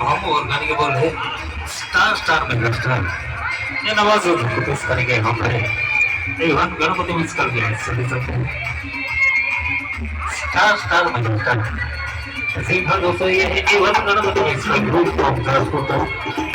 हम ऑर्गेनिक बोल रहे स्टार स्टार में स्टार ये नवाज कोशिश करेंगे हम रहे इवन गणपति मिस कर दिया सभी सब स्टार स्टार में स्टार ऐसे ही दोस्तों ये है इवन गणपति मिस कर ग्रुप ऑफ ट्रांसपोर्ट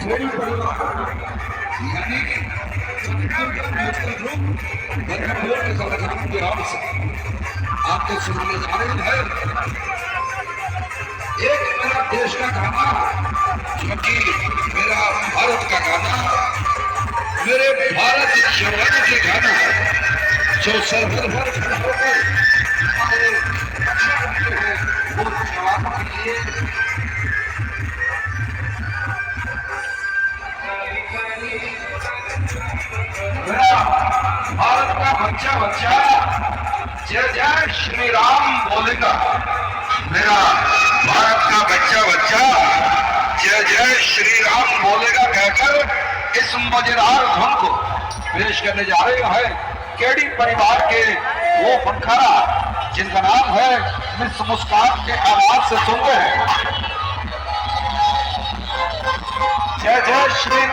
खेड़ी परिवार यानी छत्तीसगढ़ म्यूजिकल ग्रुप बंधनपुर के संगठन की ओर से आपको सुनाने जा रहे हैं एक मेरा देश का गाना, जो कि मेरा भारत का गाना, मेरे भारत जवान के गाना, जो सरहद पर होकर हमारे वो जवान के लिए मेरा भारत का बच्चा बच्चा जय जय श्री राम बोलेगा। मेरा भारत का बच्चा बच्चा जय जय श्री राम बोलेगा कहकर इस मजेदार धुन को पेश करने जा रहे हैं केडी परिवार के वो फनकारा जिनका नाम है मिस मुस्कान के आवाज से सुनते हैं। जय जय श्री